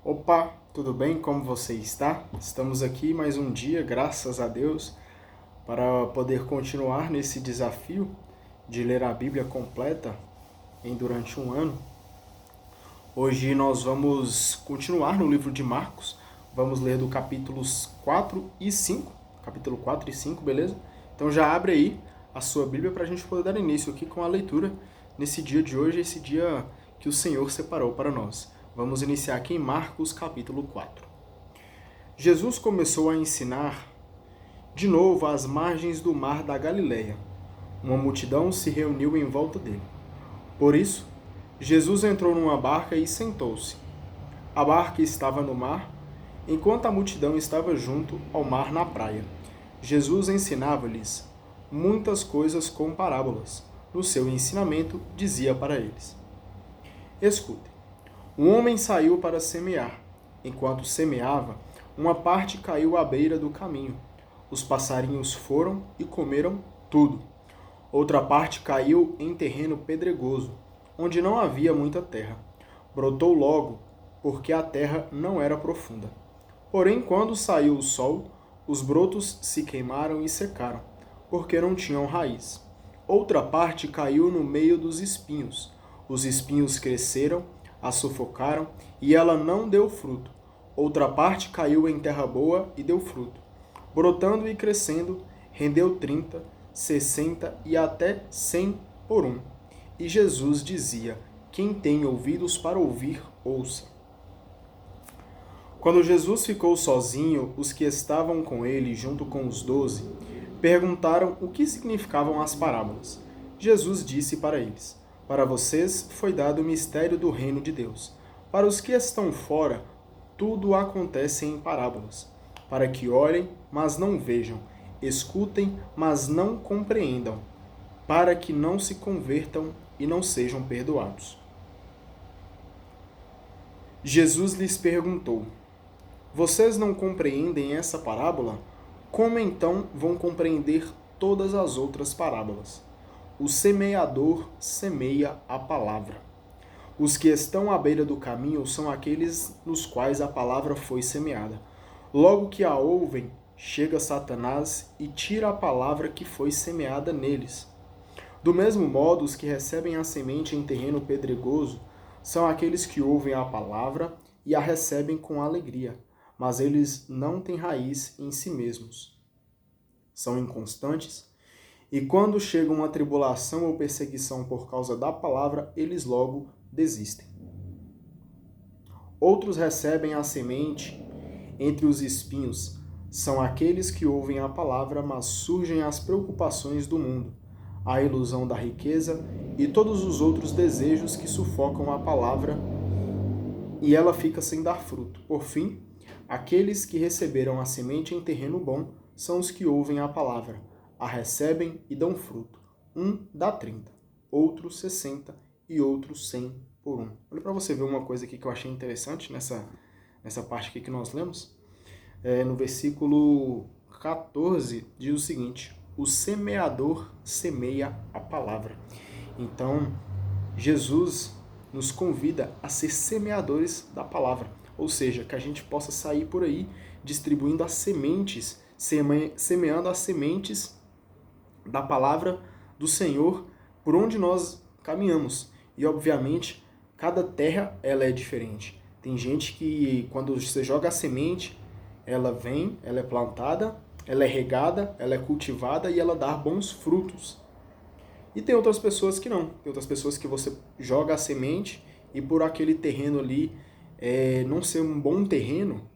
Opa, tudo bem? Como você está? Estamos aqui mais um dia, graças a Deus, para poder continuar nesse desafio de ler a Bíblia completa durante um ano. Hoje nós vamos continuar no livro de Marcos, vamos ler do capítulos 4 e 5, capítulo 4 e 5, beleza? Então já abre aí a sua Bíblia para a gente poder dar início aqui com a leitura nesse dia de hoje, esse dia que o Senhor separou para nós. Vamos iniciar aqui em Marcos capítulo 4. Jesus começou a ensinar de novo às margens do mar da Galileia. Uma multidão se reuniu em volta dele. Por isso, Jesus entrou numa barca e sentou-se. A barca estava no mar, enquanto a multidão estava junto ao mar na praia. Jesus ensinava-lhes muitas coisas com parábolas. No seu ensinamento, dizia para eles: Escutem. Um homem saiu para semear. Enquanto semeava, uma parte caiu à beira do caminho. Os passarinhos foram e comeram tudo. Outra parte caiu em terreno pedregoso, onde não havia muita terra. Brotou logo, porque a terra não era profunda. Porém, quando saiu o sol, os brotos se queimaram e secaram, porque não tinham raiz. Outra parte caiu no meio dos espinhos. Os espinhos cresceram, a sufocaram, e ela não deu fruto. Outra parte caiu em terra boa e deu fruto. Brotando e crescendo, rendeu 30, 60 e até 100 por um. E Jesus dizia: Quem tem ouvidos para ouvir, ouça. Quando Jesus ficou sozinho, os que estavam com ele, junto com os 12, perguntaram o que significavam as parábolas. Jesus disse para eles: Para vocês foi dado o mistério do reino de Deus. Para os que estão fora, tudo acontece em parábolas, para que olhem, mas não vejam, escutem, mas não compreendam, para que não se convertam e não sejam perdoados. Jesus lhes perguntou: Vocês não compreendem essa parábola? Como então vão compreender todas as outras parábolas? O semeador semeia a palavra. Os que estão à beira do caminho são aqueles nos quais a palavra foi semeada. Logo que a ouvem, chega Satanás e tira a palavra que foi semeada neles. Do mesmo modo, os que recebem a semente em terreno pedregoso são aqueles que ouvem a palavra e a recebem com alegria, mas eles não têm raiz em si mesmos. São inconstantes e quando chega uma tribulação ou perseguição por causa da palavra, eles logo desistem. Outros recebem a semente entre os espinhos. São aqueles que ouvem a palavra, mas surgem as preocupações do mundo, a ilusão da riqueza e todos os outros desejos que sufocam a palavra e ela fica sem dar fruto. Por fim, aqueles que receberam a semente em terreno bom são os que ouvem a palavra, a recebem e dão fruto. Um dá 30, outro 60 e outro 100 por um. Olha para você ver uma coisa aqui que eu achei interessante nessa parte aqui que nós lemos. No versículo 14 diz o seguinte: o semeador semeia a palavra. Então, Jesus nos convida a ser semeadores da palavra, ou seja, que a gente possa sair por aí distribuindo as sementes, semeando as sementes da palavra do Senhor por onde nós caminhamos. E, obviamente, cada terra ela é diferente. Tem gente que, quando você joga a semente, ela vem, ela é plantada, ela é regada, ela é cultivada e ela dá bons frutos. E tem outras pessoas que não. Tem outras pessoas que você joga a semente e por aquele terreno ali não ser um bom terreno,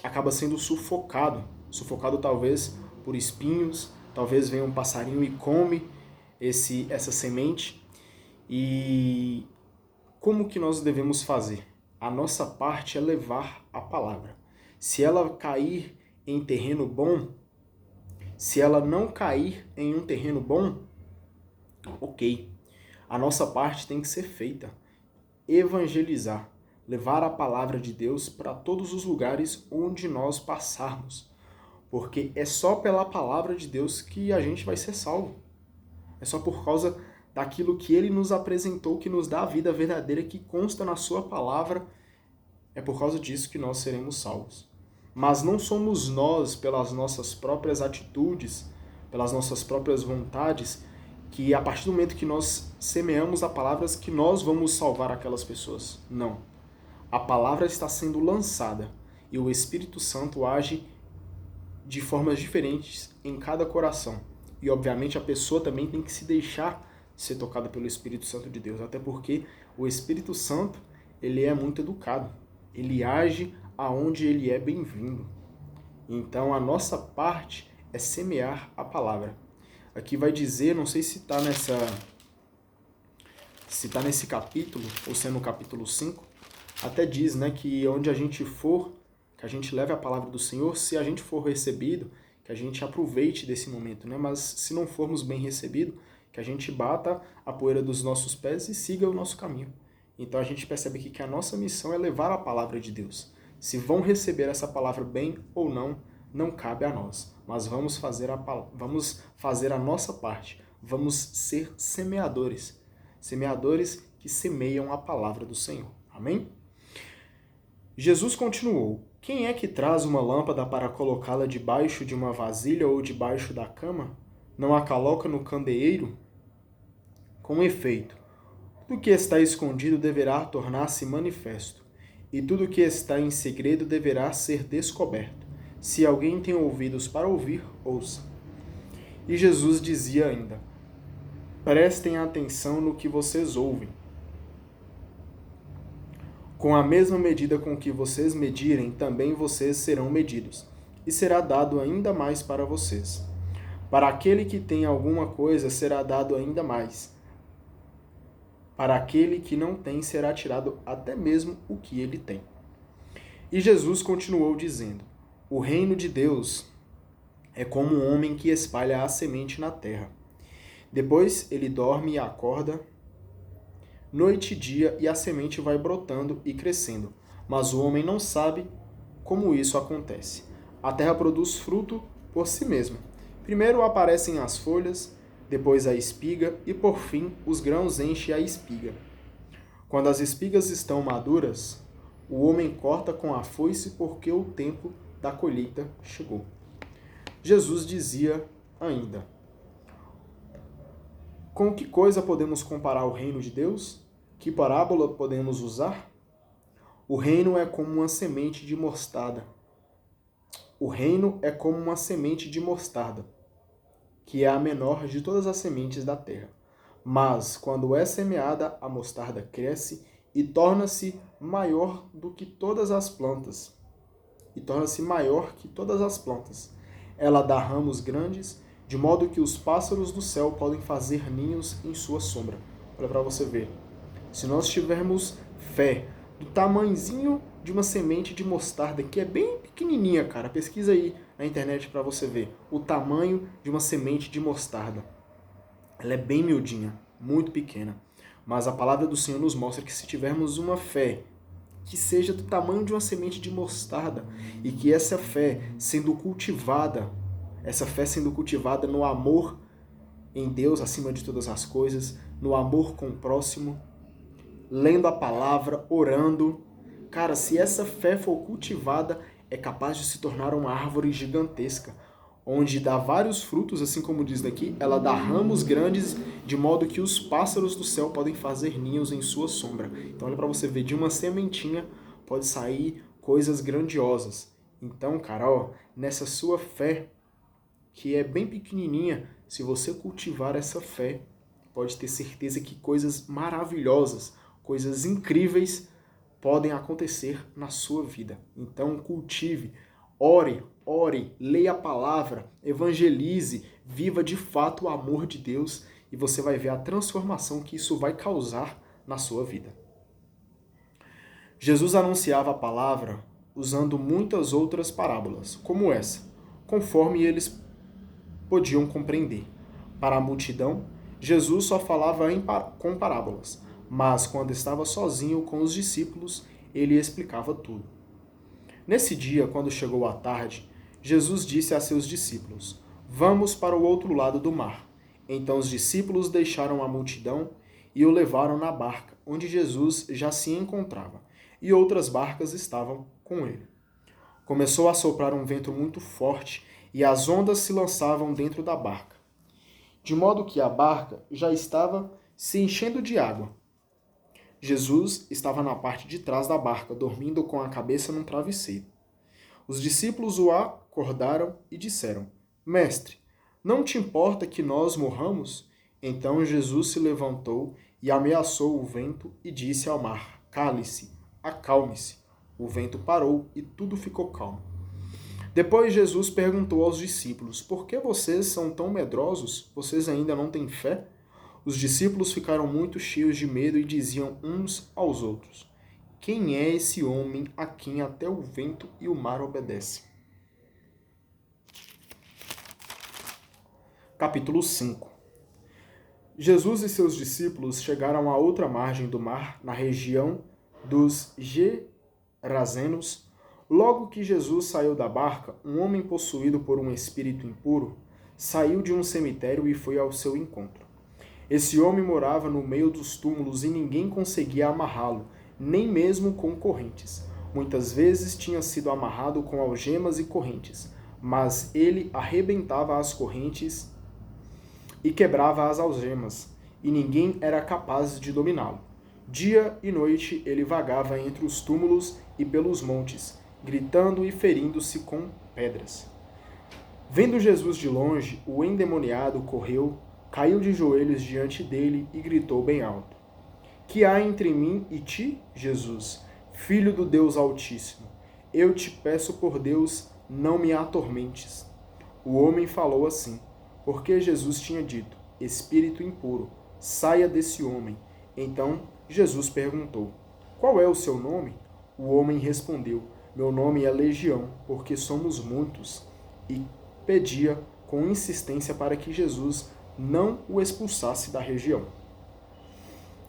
acaba sendo sufocado. Sufocado talvez por espinhos, talvez venha um passarinho e come essa semente. E como que nós devemos fazer? A nossa parte é levar a palavra. Se ela cair em terreno bom, se ela não cair em um terreno bom, ok. A nossa parte tem que ser feita. Evangelizar. Levar a palavra de Deus para todos os lugares onde nós passarmos. Porque é só pela palavra de Deus que a gente vai ser salvo. É só por causa daquilo que Ele nos apresentou, que nos dá a vida verdadeira, que consta na sua palavra, é por causa disso que nós seremos salvos. Mas não somos nós, pelas nossas próprias atitudes, pelas nossas próprias vontades, que a partir do momento que nós semeamos a palavra, que nós vamos salvar aquelas pessoas. Não. A palavra está sendo lançada e o Espírito Santo age de formas diferentes em cada coração. E, obviamente, a pessoa também tem que se deixar ser tocada pelo Espírito Santo de Deus, até porque o Espírito Santo, ele é muito educado. Ele age aonde ele é bem-vindo. Então, a nossa parte é semear a palavra. Aqui vai dizer, não sei se está nesse capítulo, ou se é no capítulo 5, até diz, né, que onde a gente for, que a gente leve a palavra do Senhor, se a gente for recebido, que a gente aproveite desse momento, né? Mas se não formos bem recebidos, que a gente bata a poeira dos nossos pés e siga o nosso caminho. Então a gente percebe aqui que a nossa missão é levar a palavra de Deus. Se vão receber essa palavra bem ou não, não cabe a nós. Mas vamos fazer a nossa parte. Vamos ser semeadores. Semeadores que semeiam a palavra do Senhor. Amém? Jesus continuou: quem é que traz uma lâmpada para colocá-la debaixo de uma vasilha ou debaixo da cama? Não a coloca no candeeiro? Com efeito, tudo que está escondido deverá tornar-se manifesto, e tudo que está em segredo deverá ser descoberto. Se alguém tem ouvidos para ouvir, ouça. E Jesus dizia ainda: prestem atenção no que vocês ouvem. Com a mesma medida com que vocês medirem, também vocês serão medidos, e será dado ainda mais para vocês. Para aquele que tem alguma coisa, será dado ainda mais. Para aquele que não tem, será tirado até mesmo o que ele tem. E Jesus continuou dizendo: o reino de Deus é como um homem que espalha a semente na terra. Depois ele dorme e acorda noite e dia, e a semente vai brotando e crescendo. Mas o homem não sabe como isso acontece. A terra produz fruto por si mesma. Primeiro aparecem as folhas, depois a espiga e, por fim, os grãos enchem a espiga. Quando as espigas estão maduras, o homem corta com a foice porque o tempo da colheita chegou. Jesus dizia ainda: com que coisa podemos comparar o reino de Deus? Que parábola podemos usar? O reino é como uma semente de mostarda. O reino é como uma semente de mostarda, que é a menor de todas as sementes da terra. Mas, quando é semeada, a mostarda cresce e torna-se maior do que todas as plantas. Ela dá ramos grandes, de modo que os pássaros do céu podem fazer ninhos em sua sombra. Olha para você ver. Se nós tivermos fé do tamanhozinho de uma semente de mostarda, que é bem pequenininha, cara. Pesquisa aí na internet para você ver o tamanho de uma semente de mostarda. Ela é bem miudinha, muito pequena. Mas a palavra do Senhor nos mostra que se tivermos uma fé que seja do tamanho de uma semente de mostarda, e que essa fé sendo cultivada no amor em Deus acima de todas as coisas, no amor com o próximo, lendo a palavra, orando. Cara, se essa fé for cultivada, é capaz de se tornar uma árvore gigantesca, onde dá vários frutos, assim como diz daqui, ela dá ramos grandes, de modo que os pássaros do céu podem fazer ninhos em sua sombra. Então olha para você ver, de uma sementinha pode sair coisas grandiosas. Então, cara, ó, nessa sua fé, que é bem pequenininha, se você cultivar essa fé, pode ter certeza que coisas maravilhosas, coisas incríveis podem acontecer na sua vida. Então cultive, ore, leia a palavra, evangelize, viva de fato o amor de Deus e você vai ver a transformação que isso vai causar na sua vida. Jesus anunciava a palavra usando muitas outras parábolas, como essa, conforme eles podiam compreender. Para a multidão, Jesus só falava com parábolas, mas quando estava sozinho com os discípulos, ele explicava tudo. Nesse dia, quando chegou a tarde, Jesus disse a seus discípulos: vamos para o outro lado do mar. Então os discípulos deixaram a multidão e o levaram na barca, onde Jesus já se encontrava. e outras barcas estavam com ele. Começou a soprar um vento muito forte e as ondas se lançavam dentro da barca, de modo que a barca já estava se enchendo de água. Jesus estava na parte de trás da barca, dormindo com a cabeça num travesseiro. Os discípulos o acordaram e disseram: Mestre, não te importa que nós morramos? Então Jesus se levantou e ameaçou o vento e disse ao mar: Cale-se, acalme-se. O vento parou e tudo ficou calmo. Depois Jesus perguntou aos discípulos: Por que vocês são tão medrosos? Vocês ainda não têm fé? Os discípulos ficaram muito cheios de medo e diziam uns aos outros: Quem é esse homem a quem até o vento e o mar obedecem? Capítulo 5. Jesus e seus discípulos chegaram à outra margem do mar, na região dos Gerazenos. Logo que Jesus saiu da barca, um homem possuído por um espírito impuro saiu de um cemitério e foi ao seu encontro. Esse homem morava no meio dos túmulos e ninguém conseguia amarrá-lo, nem mesmo com correntes. Muitas vezes tinha sido amarrado com algemas e correntes, mas ele arrebentava as correntes e quebrava as algemas, e ninguém era capaz de dominá-lo. Dia e noite ele vagava entre os túmulos e pelos montes, gritando e ferindo-se com pedras. Vendo Jesus de longe, o endemoniado correu, caiu de joelhos diante dele e gritou bem alto: Que há entre mim e ti, Jesus, Filho do Deus Altíssimo? Eu te peço por Deus, não me atormentes. O homem falou assim, porque Jesus tinha dito: Espírito impuro, saia desse homem. Então Jesus perguntou: Qual é o seu nome? O homem respondeu: Meu nome é Legião, porque somos muitos. E pedia com insistência para que Jesus não o expulsasse da região.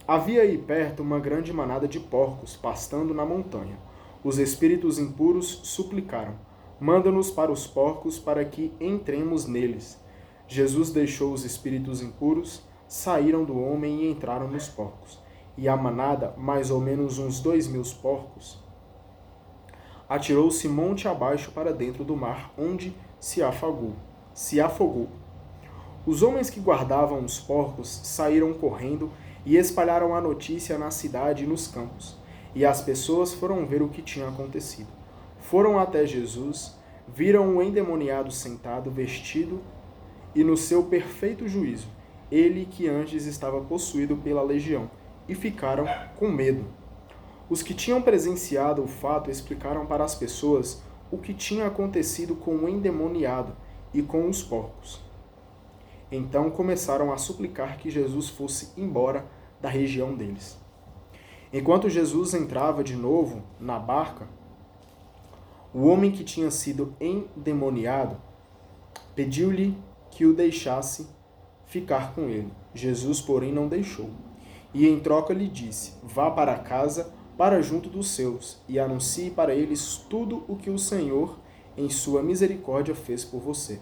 Havia aí perto uma grande manada de porcos pastando na montanha. Os espíritos impuros suplicaram: Manda-nos para os porcos para que entremos neles. Jesus deixou os espíritos impuros, saíram do homem e entraram nos porcos. E a manada, mais ou menos uns 2.000 porcos, atirou-se monte abaixo para dentro do mar, onde se afogou. Os homens que guardavam os porcos saíram correndo e espalharam a notícia na cidade e nos campos. E as pessoas foram ver o que tinha acontecido. Foram até Jesus, viram o endemoniado sentado, vestido e no seu perfeito juízo, ele que antes estava possuído pela legião, e ficaram com medo. Os que tinham presenciado o fato explicaram para as pessoas o que tinha acontecido com o endemoniado e com os porcos. Então começaram a suplicar que Jesus fosse embora da região deles. Enquanto Jesus entrava de novo na barca, o homem que tinha sido endemoniado pediu-lhe que o deixasse ficar com ele. Jesus, porém, não deixou. E em troca lhe disse: Vá para casa, para junto dos seus, e anuncie para eles tudo o que o Senhor, em sua misericórdia, fez por você.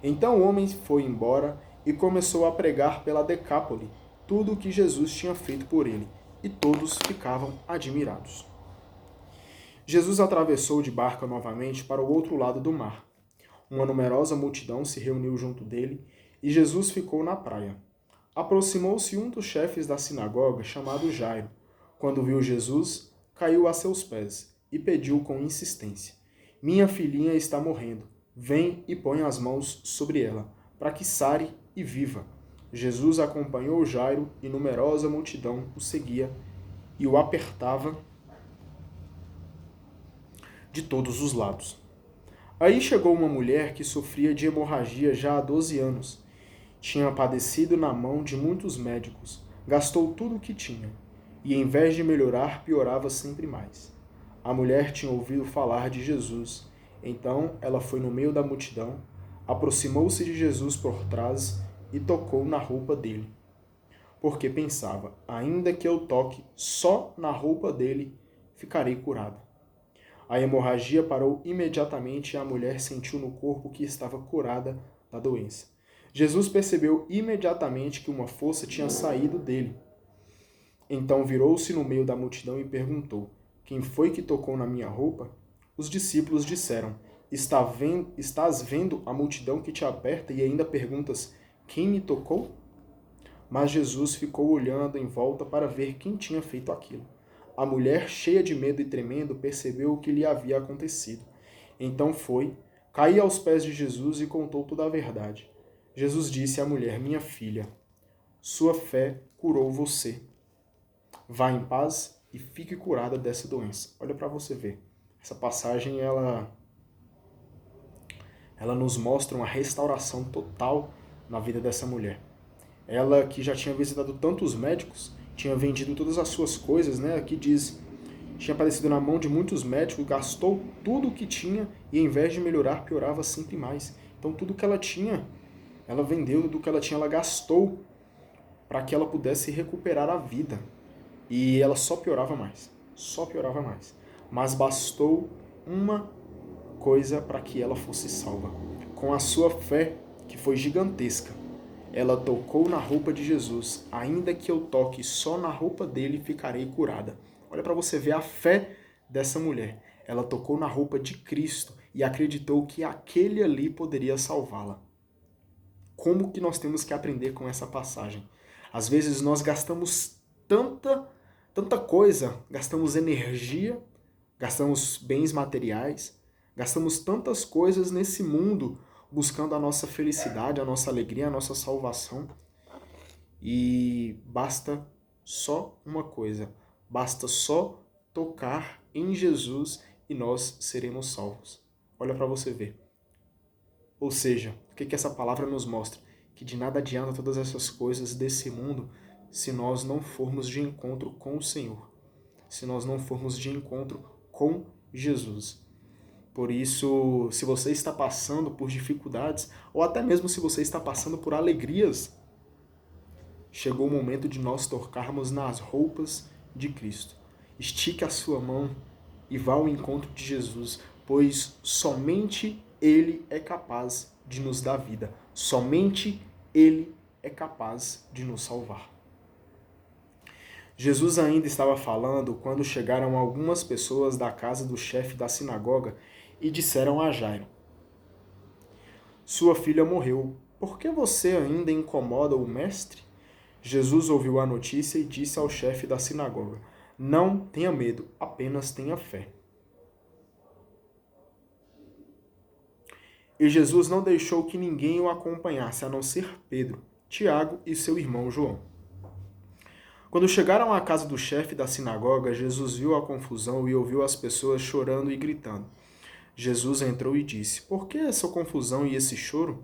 Então o homem foi embora e começou a pregar pela Decápole tudo o que Jesus tinha feito por ele, e todos ficavam admirados. Jesus atravessou de barca novamente para o outro lado do mar. Uma numerosa multidão se reuniu junto dele, e Jesus ficou na praia. Aproximou-se um dos chefes da sinagoga, chamado Jairo. Quando viu Jesus, caiu a seus pés e pediu com insistência: Minha filhinha está morrendo. Vem e põe as mãos sobre ela, para que sare e viva. Jesus acompanhou Jairo e numerosa multidão o seguia e o apertava de todos os lados. Aí chegou uma mulher que sofria de hemorragia já há 12 anos. Tinha padecido na mão de muitos médicos, gastou tudo o que tinha, e em vez de melhorar, piorava sempre mais. A mulher tinha ouvido falar de Jesus, então ela foi no meio da multidão, aproximou-se de Jesus por trás e tocou na roupa dele. Porque pensava: ainda que eu toque só na roupa dele, ficarei curada. A hemorragia parou imediatamente e a mulher sentiu no corpo que estava curada da doença. Jesus percebeu imediatamente que uma força tinha saído dele. Então virou-se no meio da multidão e perguntou: quem foi que tocou na minha roupa? Os discípulos disseram: Estás vendo a multidão que te aperta e ainda perguntas: Quem me tocou? Mas Jesus ficou olhando em volta para ver quem tinha feito aquilo. A mulher, cheia de medo e tremendo, percebeu o que lhe havia acontecido. Então foi, caiu aos pés de Jesus e contou toda a verdade. Jesus disse à mulher: Minha filha, sua fé curou você. Vá em paz e fique curada dessa doença. Olha para você ver. Essa passagem, ela nos mostra uma restauração total na vida dessa mulher. Ela que já tinha visitado tantos médicos, tinha vendido todas as suas coisas, né? Aqui diz, tinha aparecido na mão de muitos médicos, gastou tudo o que tinha e em vez de melhorar, piorava sempre mais. Então tudo que ela tinha, ela vendeu, tudo que ela tinha, ela gastou para que ela pudesse recuperar a vida. E ela só piorava mais, só piorava mais. Mas bastou uma coisa para que ela fosse salva. Com a sua fé, que foi gigantesca, ela tocou na roupa de Jesus. Ainda que eu toque só na roupa dele, ficarei curada. Olha para você ver a fé dessa mulher. Ela tocou na roupa de Cristo e acreditou que aquele ali poderia salvá-la. Como que nós temos que aprender com essa passagem? Às vezes nós gastamos tanta coisa, gastamos energia, gastamos bens materiais, gastamos tantas coisas nesse mundo buscando a nossa felicidade, a nossa alegria, a nossa salvação. E basta só uma coisa, basta só tocar em Jesus e nós seremos salvos. Olha para você ver. Ou seja, o que essa palavra nos mostra? Que de nada adianta todas essas coisas desse mundo se nós não formos de encontro com o Senhor, se nós não formos de encontro com Jesus. Por isso, se você está passando por dificuldades, ou até mesmo se você está passando por alegrias, chegou o momento de nós tocarmos nas roupas de Cristo. Estique a sua mão e vá ao encontro de Jesus, pois somente Ele é capaz de nos dar vida. Somente Ele é capaz de nos salvar. Jesus ainda estava falando quando chegaram algumas pessoas da casa do chefe da sinagoga e disseram a Jairo: Sua filha morreu, por que você ainda incomoda o mestre? Jesus ouviu a notícia e disse ao chefe da sinagoga: Não tenha medo, apenas tenha fé. E Jesus não deixou que ninguém o acompanhasse, a não ser Pedro, Tiago e seu irmão João. Quando chegaram à casa do chefe da sinagoga, Jesus viu a confusão e ouviu as pessoas chorando e gritando. Jesus entrou e disse: Por que essa confusão e esse choro?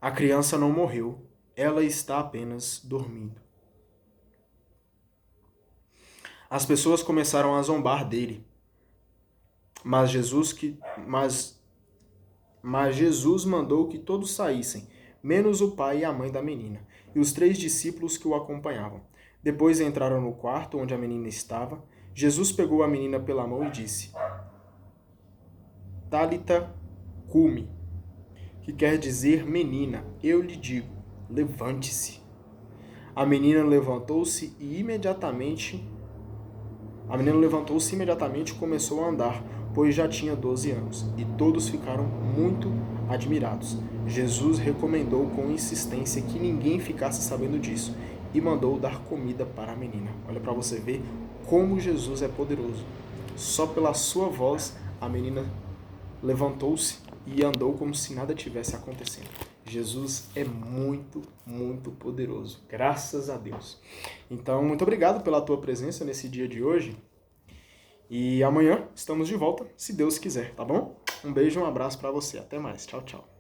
A criança não morreu, ela está apenas dormindo. As pessoas começaram a zombar dele, mas Jesus mandou que todos saíssem, menos o pai e a mãe da menina, e os 3 discípulos que o acompanhavam. Depois entraram no quarto onde a menina estava. Jesus pegou a menina pela mão e disse: Talitha cumi, que quer dizer menina, eu lhe digo, levante-se. A menina levantou-se imediatamente e começou a andar, pois já tinha 12 anos, e todos ficaram muito admirados. Jesus recomendou com insistência que ninguém ficasse sabendo disso e mandou dar comida para a menina. Olha para você ver como Jesus é poderoso. Só pela sua voz, a menina levantou-se e andou como se nada tivesse acontecendo. Jesus é muito, muito poderoso. Graças a Deus. Então, muito obrigado pela tua presença nesse dia de hoje. E amanhã estamos de volta, se Deus quiser, tá bom? Um beijo e um abraço para você. Até mais. Tchau, tchau.